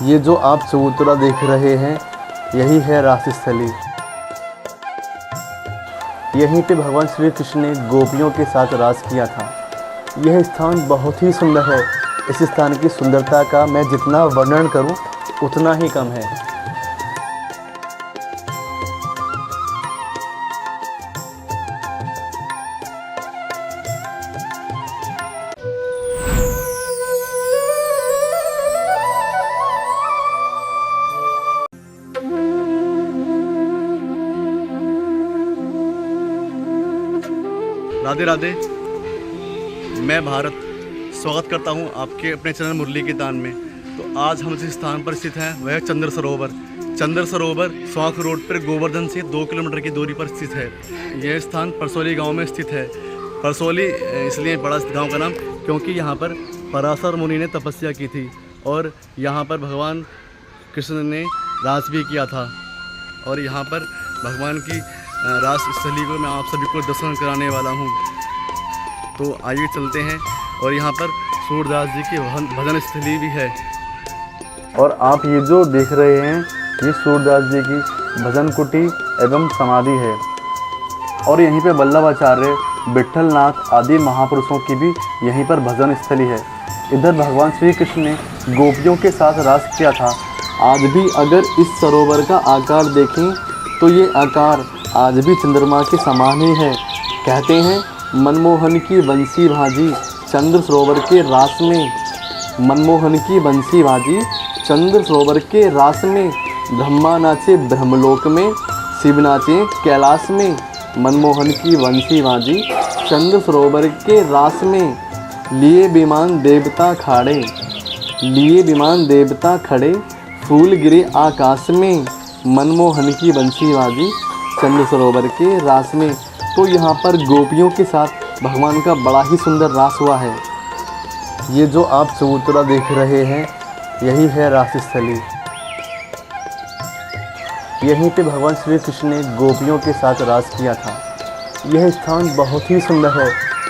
ये जो आप चबूतरा देख रहे हैं, यही है रासस्थली। यहीं पे भगवान श्री कृष्ण ने गोपियों के साथ रास किया था। यह स्थान बहुत ही सुंदर है। इस स्थान की सुंदरता का मैं जितना वर्णन करूं उतना ही कम है। राधे राधे। मैं भारत स्वागत करता हूं आपके अपने चैनल मुरली के तान में। तो आज हम जिस स्थान पर स्थित हैं वह चंद्र सरोवर। चंद्र सरोवर स्वाख रोड पर गोवर्धन से 2 किलोमीटर की दूरी पर स्थित है। यह स्थान परसौली गांव में स्थित है। परसौली इसलिए बड़ा गांव का नाम क्योंकि यहां पर पराशर मुनि ने तपस्या की थी और यहां पर भगवान कृष्ण ने रास भी किया था। और यहाँ पर भगवान की रास स्थली को मैं आप सभी को दर्शन कराने वाला हूँ। तो आइए चलते हैं। और यहाँ पर सूरदास जी की भजन स्थली भी है। और आप ये जो देख रहे हैं ये सूरदास जी की भजन कुटी एवं समाधि है। और यहीं पे वल्लभाचार्य, विट्ठलनाथ आदि महापुरुषों की भी यहीं पर भजन स्थली है। इधर भगवान श्री कृष्ण ने गोपियों के साथ रास किया था। आज भी अगर इस सरोवर का आकार देखें तो ये आकार आज भी चंद्रमा के समान ही है। कहते हैं मनमोहन की बंसी भाजी चंद्र सरोवर के रास में, मनमोहन की बंसी भाजी चंद्र सरोवर के रास में, ब्रह्मा नाचे ब्रह्मलोक में, शिव नाचे कैलाश में। मनमोहन की बंसी भाजी चंद्र सरोवर के रास में, लिए विमान देवता खाड़े, लिए विमान देवता खड़े, फूल गिरे आकाश में। मनमोहन की बंसी बाजी चंद्र सरोवर के रास में। तो यहाँ पर गोपियों के साथ भगवान का बड़ा ही सुंदर रास हुआ है। ये जो आप चबूतरा देख रहे हैं, यही है रासस्थली। यहीं पे भगवान श्री कृष्ण ने गोपियों के साथ रास किया था। यह स्थान बहुत ही सुंदर है।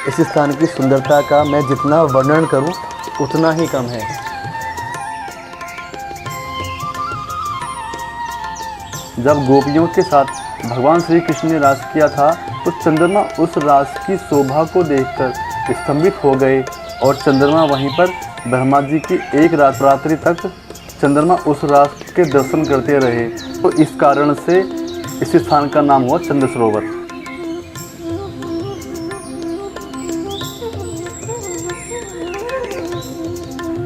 इस स्थान की सुंदरता का मैं जितना वर्णन करूं उतना ही कम है। जब गोपियों के साथ भगवान श्री कृष्ण ने रास किया था तो चंद्रमा उस रास की शोभा को देखकर स्तंभित हो गए। और चंद्रमा वहीं पर ब्रह्मा जी की एक रात्रि तक चंद्रमा उस रास के दर्शन करते रहे। तो इस कारण से इस स्थान का नाम हुआ चंद्र सरोवर।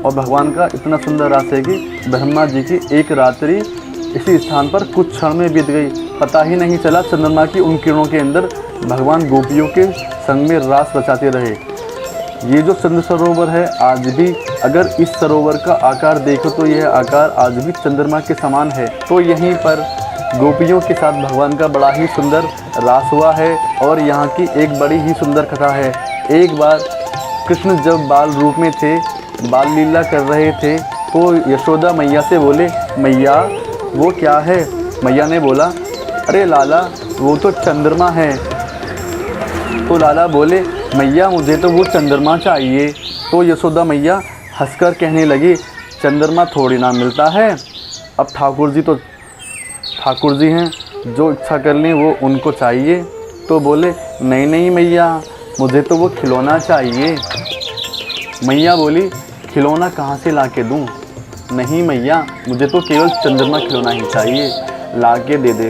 और भगवान का इतना सुंदर रास है कि ब्रह्मा जी की एक रात्रि इसी स्थान पर कुछ क्षण में बीत गई। पता ही नहीं चला चंद्रमा की उन किरणों के अंदर भगवान गोपियों के संग में रास रचाते रहे। ये जो चंद्र सरोवर है आज भी अगर इस सरोवर का आकार देखो तो यह आकार आज भी चंद्रमा के समान है। तो यहीं पर गोपियों के साथ भगवान का बड़ा ही सुंदर रास हुआ है। और यहाँ की एक बड़ी ही सुंदर कथा है। एक बार कृष्ण जब बाल रूप में थे, बाल लीला कर रहे थे, तो यशोदा मैया से बोले, मैया वो क्या है? मैया ने बोला, अरे लाला वो तो चंद्रमा है। तो लाला बोले, मैया मुझे तो वो चंद्रमा चाहिए। तो यशोदा मैया हंसकर कहने लगी, चंद्रमा थोड़ी ना मिलता है। अब ठाकुर जी हैं, जो इच्छा कर लें वो उनको चाहिए। तो बोले, नहीं नहीं मैया मुझे तो वो खिलौना चाहिए। मैया बोली, खिलौना कहाँ से ला के दूँ? नहीं मैया मुझे तो केवल चंद्रमा खिलौना ही चाहिए, ला के दे दे।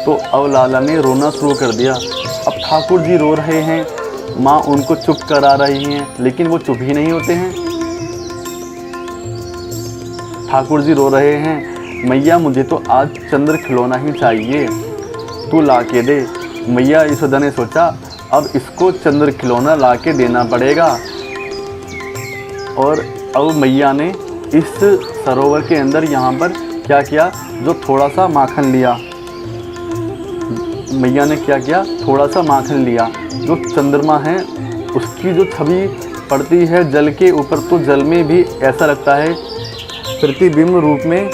तो अब लाला ने रोना शुरू कर दिया। अब ठाकुर जी रो रहे हैं, माँ उनको चुप करा रही हैं, लेकिन वो चुप ही नहीं होते हैं। ठाकुर जी रो रहे हैं, मैया मुझे तो आज चंद्र खिलौना ही चाहिए, तू ला के दे। मैया यशोदा ने सोचा अब इसको चंद्र खिलौना ला के देना पड़ेगा। और अब मैया ने इस सरोवर के अंदर यहाँ पर क्या किया, जो थोड़ा सा माखन लिया। मैया ने क्या किया, थोड़ा सा माखन लिया। जो चंद्रमा है उसकी जो छवि पड़ती है जल के ऊपर, तो जल में भी ऐसा लगता है प्रतिबिंब रूप में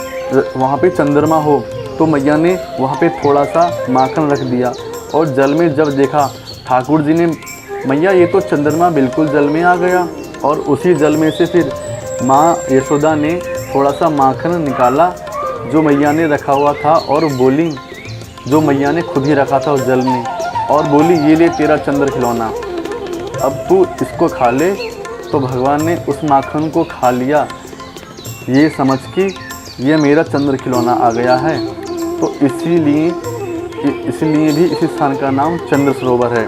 वहाँ पे चंद्रमा हो। तो मैया ने वहाँ पे थोड़ा सा माखन रख दिया और जल में जब देखा ठाकुर जी ने, मैया ये तो चंद्रमा बिल्कुल जल में आ गया। और उसी जल में से फिर माँ यशोदा ने थोड़ा सा माखन निकाला जो मैया ने रखा हुआ था और बोली, जो मैया ने खुद ही रखा था उस जल में, और बोली ये ले तेरा चंद्र खिलौना, अब तू इसको खा ले। तो भगवान ने उस माखन को खा लिया, ये समझ के ये मेरा चंद्र खिलौना आ गया है। तो इसीलिए भी इस स्थान का नाम चंद्र सरोवर है।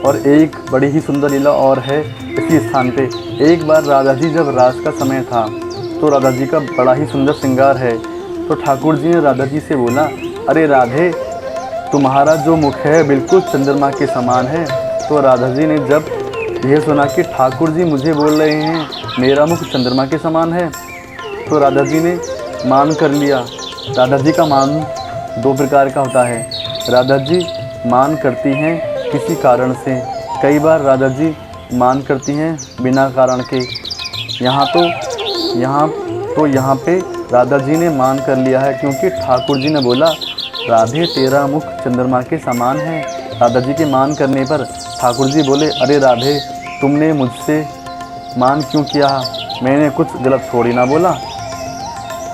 और एक बड़ी ही सुंदर लीला और है इसी स्थान पे। एक बार राधा जी जब रात का समय था तो राधा जी का बड़ा ही सुंदर श्रृंगार है, तो ठाकुर जी ने राधा जी से बोला, अरे राधे, तुम्हारा जो मुख है बिल्कुल चंद्रमा के समान है। तो राधा जी ने जब यह सुना कि ठाकुर जी मुझे बोल रहे हैं मेरा मुख चंद्रमा के समान है, तो राधा जी ने मान कर लिया। राधा जी का मान दो प्रकार का होता है। राधा जी मान करती हैं किसी कारण से, कई बार राधा जी मान करती हैं बिना कारण के। यहाँ पे राधा जी ने मान कर लिया है, क्योंकि ठाकुर जी ने बोला राधे तेरा मुख चंद्रमा के समान है। राधा जी के मान करने पर ठाकुर जी बोले, अरे राधे, तुमने मुझसे मान क्यों किया, मैंने कुछ गलत थोड़ी ना बोला।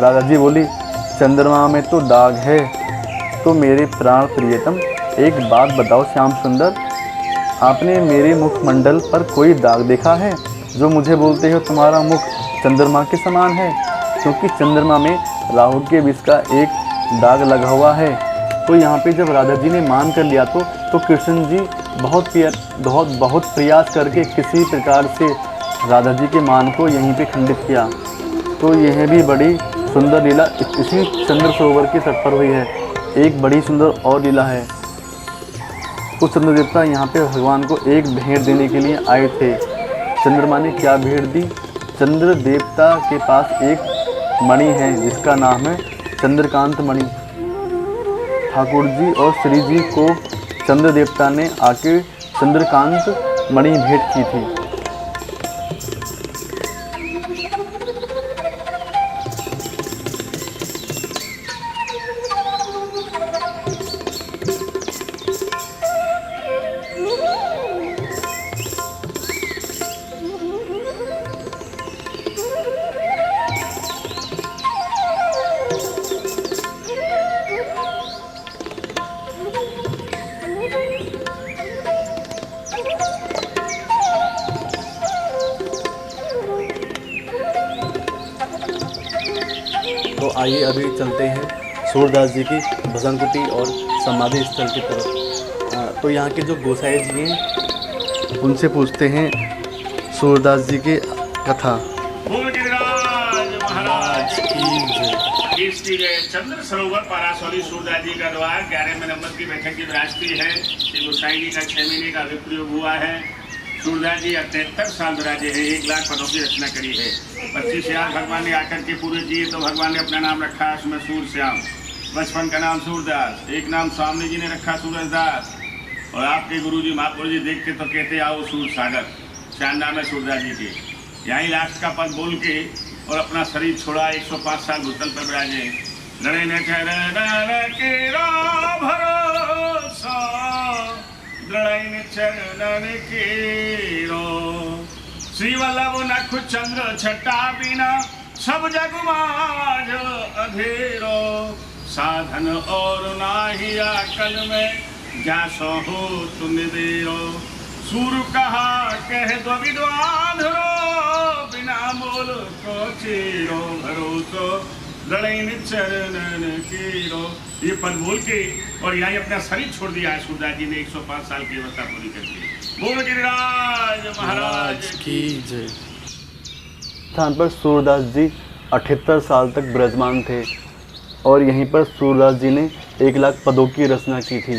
राधा जी बोली, चंद्रमा में तो दाग है। तो मेरे प्राण प्रियतम, एक बात बताओ श्याम सुंदर, आपने मेरे मुखमंडल पर कोई दाग देखा है जो मुझे बोलते हो तुम्हारा मुख चंद्रमा के समान है? क्योंकि चंद्रमा में राहु के विष का एक दाग लगा हुआ है। तो यहाँ पे जब राधा जी ने मान कर लिया तो कृष्ण जी बहुत प्रयास करके किसी प्रकार से राधा जी के मान को यहीं पे खंडित किया। तो यह भी बड़ी सुंदर लीला इसी चंद्र सरोवर के तट पर हुई है। एक बड़ी सुंदर और लीला है। तो चंद्र देवता यहाँ पे भगवान को एक भेंट देने के लिए आए थे। चंद्रमा ने क्या भेंट दी? चंद्र देवता के पास एक मणि है जिसका नाम है चंद्रकांत मणि। ठाकुर जी और श्री जी को चंद्र देवता ने आके चंद्रकांत मणि भेंट की थी। तो आइए अभी चलते हैं सूरदास जी की भजन कुटी और समाधि स्थल की तरफ। तो यहाँ के जो गोसाई जी हैं उनसे पूछते हैं सूरदास जी की कथा। महाराज की जय। चंद्र सरोवर पारासौरी सूरदास जी का द्वार 11वें नंबर की बैठक की विरासती है। श्री गोसाई जी का 6 महीने का विप्रयोग हुआ है। सूरदास जी 73 साल विराजे हैं। 1 लाख पदों की रचना करी है। 25 साल भगवान ने आकर के पूरे जिए तो भगवान ने अपना नाम रखा उसमें सूरश्याम। बचपन का नाम सूरदास, एक नाम स्वामी जी ने रखा सूरजदास। और आपके गुरु जी महापुरुष जी देख के तो कहते आओ सूर सागर। 4 नाम है सूरदास जी के। यहीं लास्ट का पद बोल के और अपना शरीर छोड़ा। 105 साल भूतल पर विराजे। लड़े न भरोसा चरणन केरो। श्री वल्लभ नख चंद्र छटा बिना सब जग माज अधेरो। साधन और नाही अकल में जासो हो तुम देरो। सूर कहा कह दो विद्वान रो बिना बोल को चेरो। भरोसो लड़ाई चरणन केरो। ये पद बोल के और यहाँ अपना शरीर छोड़ दिया है सूरदास जी ने। 105 साल की अवस्था पूरी कर दी। बोल गिरिराज महाराज की जय। स्थान पर सूरदास जी 78 साल तक विराजमान थे और यहीं पर सूरदास जी ने 1 लाख पदों की रचना की थी।